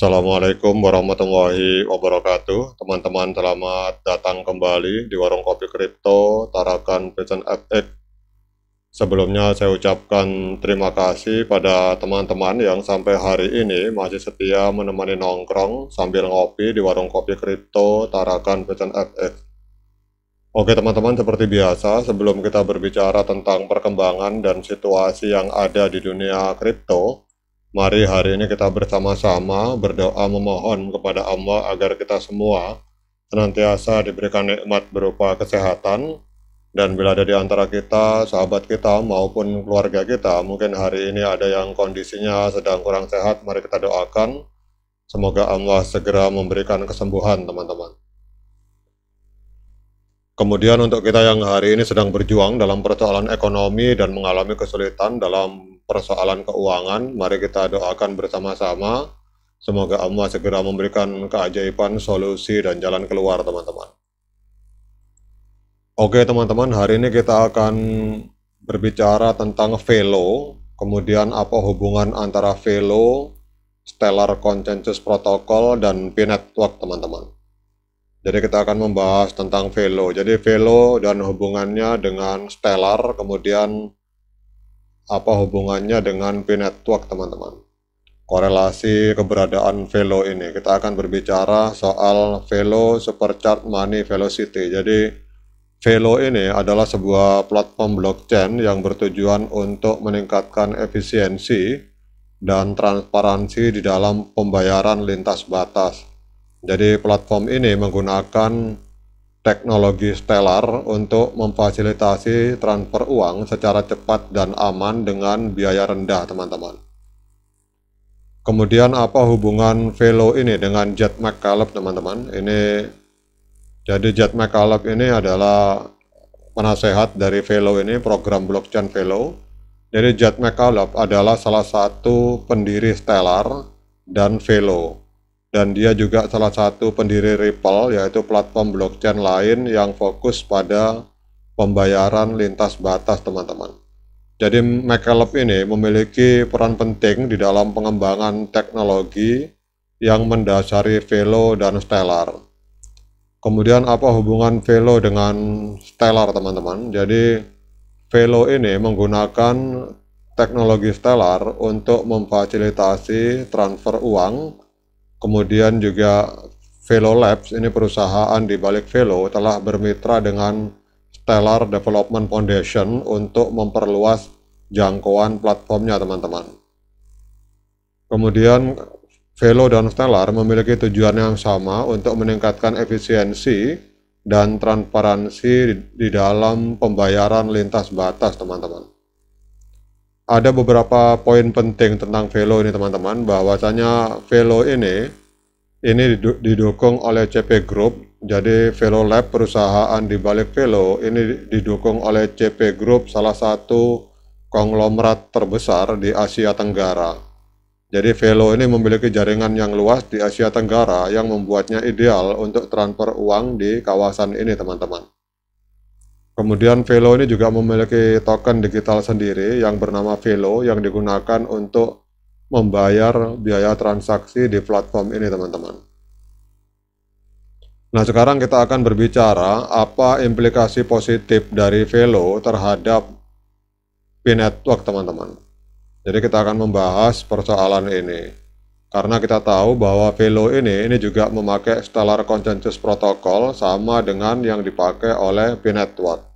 Assalamualaikum warahmatullahi wabarakatuh. Teman-teman, selamat datang kembali di Warung Kopi Kripto Tarakan Pesan FX. Sebelumnya saya ucapkan terima kasih pada teman-teman yang sampai hari ini masih setia menemani nongkrong sambil ngopi di Warung Kopi Kripto Tarakan Pesan FX. Oke teman-teman, seperti biasa, sebelum kita berbicara tentang perkembangan dan situasi yang ada di dunia kripto, mari hari ini kita bersama-sama berdoa memohon kepada Allah agar kita semua senantiasa diberikan nikmat berupa kesehatan, dan bila ada di antara kita, sahabat kita maupun keluarga kita, mungkin hari ini ada yang kondisinya sedang kurang sehat, mari kita doakan, semoga Allah segera memberikan kesembuhan teman-teman. Kemudian untuk kita yang hari ini sedang berjuang dalam persoalan ekonomi dan mengalami kesulitan dalam persoalan keuangan, mari kita doakan bersama-sama, semoga Allah segera memberikan keajaiban, solusi, dan jalan keluar teman-teman. Oke teman-teman, hari ini kita akan berbicara tentang Velo, kemudian apa hubungan antara Velo, Stellar Consensus Protocol, dan P-Network teman-teman. Jadi kita akan membahas tentang Velo. Jadi Velo dan hubungannya dengan Stellar, kemudian apa hubungannya dengan P-Network teman-teman. Korelasi keberadaan Velo ini. Kita akan berbicara soal Velo Supercharged Money Velocity. Jadi Velo ini adalah sebuah platform blockchain yang bertujuan untuk meningkatkan efisiensi dan transparansi di dalam pembayaran lintas batas. Jadi platform ini menggunakan teknologi Stellar untuk memfasilitasi transfer uang secara cepat dan aman dengan biaya rendah teman-teman. Kemudian apa hubungan Velo ini dengan Jet McCaleb teman-teman? Jadi Jet McCaleb ini adalah penasehat dari Velo ini, program blockchain Velo. Jadi Jet McCaleb adalah salah satu pendiri Stellar dan Velo. Dan dia juga salah satu pendiri Ripple, yaitu platform blockchain lain yang fokus pada pembayaran lintas batas teman-teman. Jadi McCaleb ini memiliki peran penting di dalam pengembangan teknologi yang mendasari Velo dan Stellar. Kemudian apa hubungan Velo dengan Stellar teman-teman? Jadi Velo ini menggunakan teknologi Stellar untuk memfasilitasi transfer uang. Kemudian juga Velo Labs, ini perusahaan di balik Velo, telah bermitra dengan Stellar Development Foundation untuk memperluas jangkauan platformnya teman-teman. Kemudian Velo dan Stellar memiliki tujuan yang sama untuk meningkatkan efisiensi dan transparansi di dalam pembayaran lintas batas teman-teman. Ada beberapa poin penting tentang Velo ini teman-teman, bahwasanya Velo ini didukung oleh CP Group. Jadi Velo Lab, perusahaan di balik Velo ini didukung oleh CP Group, salah satu konglomerat terbesar di Asia Tenggara. Jadi Velo ini memiliki jaringan yang luas di Asia Tenggara yang membuatnya ideal untuk transfer uang di kawasan ini teman-teman. Kemudian Velo ini juga memiliki token digital sendiri yang bernama Velo yang digunakan untuk membayar biaya transaksi di platform ini teman-teman. Nah sekarang kita akan berbicara apa implikasi positif dari Velo terhadap P-Network teman-teman. Jadi kita akan membahas persoalan ini. Karena kita tahu bahwa Velo ini juga memakai Stellar Consensus Protocol sama dengan yang dipakai oleh P-Network.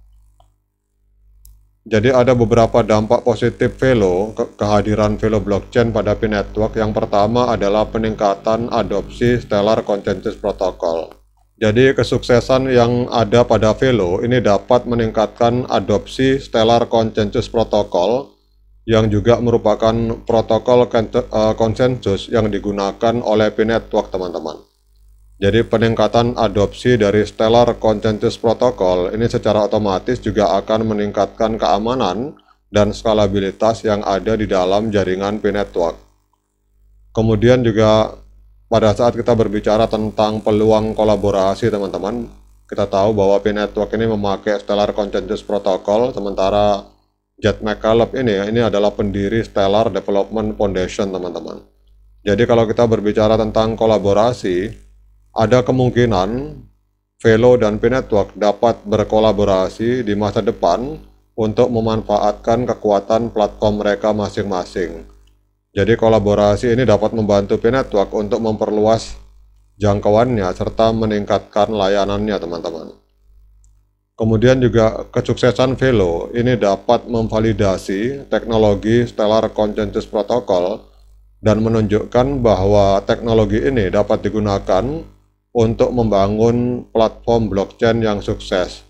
Jadi ada beberapa dampak positif Velo, kehadiran Velo blockchain pada P-Network. Yang pertama adalah peningkatan adopsi Stellar Consensus Protocol. Jadi kesuksesan yang ada pada Velo ini dapat meningkatkan adopsi Stellar Consensus Protocol, yang juga merupakan protokol konsensus yang digunakan oleh P-Network teman-teman. Jadi peningkatan adopsi dari Stellar Consensus Protocol ini secara otomatis juga akan meningkatkan keamanan dan skalabilitas yang ada di dalam jaringan P-Network. Kemudian juga pada saat kita berbicara tentang peluang kolaborasi teman-teman, kita tahu bahwa P-Network ini memakai Stellar Consensus Protocol, sementara Jet McCaleb ini adalah pendiri Stellar Development Foundation teman-teman. Jadi kalau kita berbicara tentang kolaborasi, ada kemungkinan Velo dan P-Network dapat berkolaborasi di masa depan untuk memanfaatkan kekuatan platform mereka masing-masing. Jadi kolaborasi ini dapat membantu P-Network untuk memperluas jangkauannya serta meningkatkan layanannya, teman-teman. Kemudian juga kesuksesan Velo ini dapat memvalidasi teknologi Stellar Consensus Protocol dan menunjukkan bahwa teknologi ini dapat digunakan untuk membangun platform blockchain yang sukses.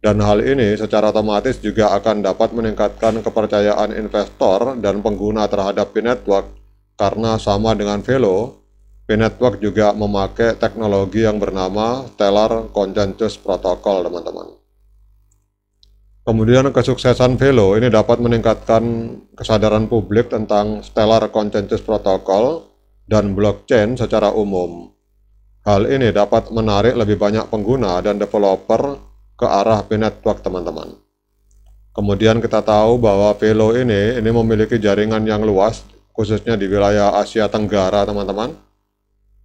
Dan hal ini secara otomatis juga akan dapat meningkatkan kepercayaan investor dan pengguna terhadap P-Network karena sama dengan Velo, P-Network juga memakai teknologi yang bernama Stellar Consensus Protocol, teman-teman. Kemudian kesuksesan Velo ini dapat meningkatkan kesadaran publik tentang Stellar Consensus Protocol dan blockchain secara umum. Hal ini dapat menarik lebih banyak pengguna dan developer ke arah P-Network, teman-teman. Kemudian kita tahu bahwa Velo ini memiliki jaringan yang luas, khususnya di wilayah Asia Tenggara, teman-teman.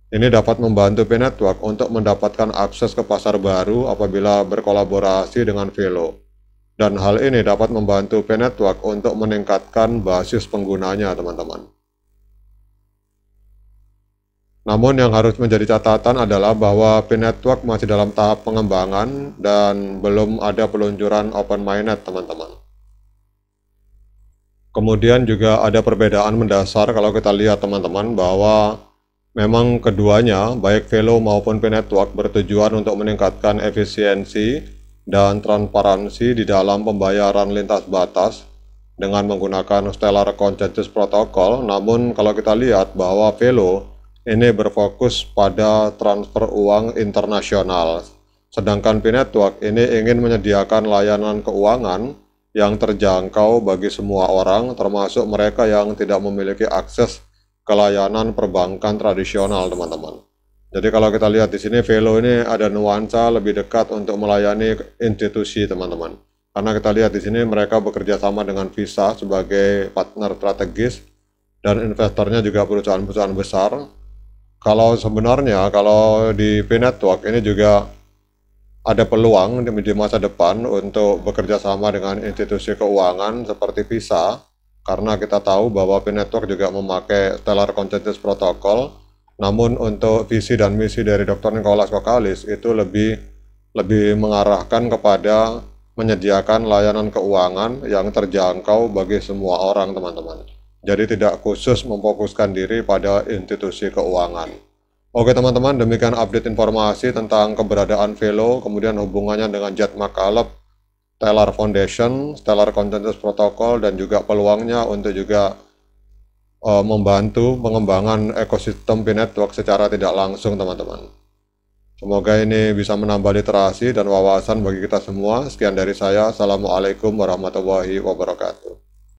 Ini dapat membantu P-Network untuk mendapatkan akses ke pasar baru apabila berkolaborasi dengan Velo. Dan hal ini dapat membantu P-Network untuk meningkatkan basis penggunanya, teman-teman. Namun yang harus menjadi catatan adalah bahwa P-Network masih dalam tahap pengembangan dan belum ada peluncuran Open Mainnet, teman-teman. Kemudian juga ada perbedaan mendasar kalau kita lihat, teman-teman, bahwa memang keduanya, baik Velo maupun P-Network, bertujuan untuk meningkatkan efisiensi dan transparansi di dalam pembayaran lintas batas dengan menggunakan Stellar Consensus Protocol. Namun kalau kita lihat bahwa Velo ini berfokus pada transfer uang internasional, sedangkan P-Network ini ingin menyediakan layanan keuangan yang terjangkau bagi semua orang, termasuk mereka yang tidak memiliki akses ke layanan perbankan tradisional, teman-teman. Jadi kalau kita lihat di sini, Velo ini ada nuansa lebih dekat untuk melayani institusi, teman-teman. Karena kita lihat di sini mereka bekerja sama dengan Visa sebagai partner strategis dan investornya juga perusahaan-perusahaan besar. Kalau sebenarnya kalau di P-Network ini juga ada peluang di masa depan untuk bekerja sama dengan institusi keuangan seperti Visa, karena kita tahu bahwa P-Network juga memakai Stellar Consensus Protocol. Namun untuk visi dan misi dari Dr. Nicholas Kokkalis itu lebih mengarahkan kepada menyediakan layanan keuangan yang terjangkau bagi semua orang, teman-teman. Jadi tidak khusus memfokuskan diri pada institusi keuangan. Oke, teman-teman, demikian update informasi tentang keberadaan Velo, kemudian hubungannya dengan Jet McCaleb, Stellar Foundation, Stellar Consensus Protocol, dan juga peluangnya untuk juga membantu pengembangan ekosistem P-Network secara tidak langsung, teman-teman. Semoga ini bisa menambah literasi dan wawasan bagi kita semua. Sekian dari saya. Assalamualaikum warahmatullahi wabarakatuh.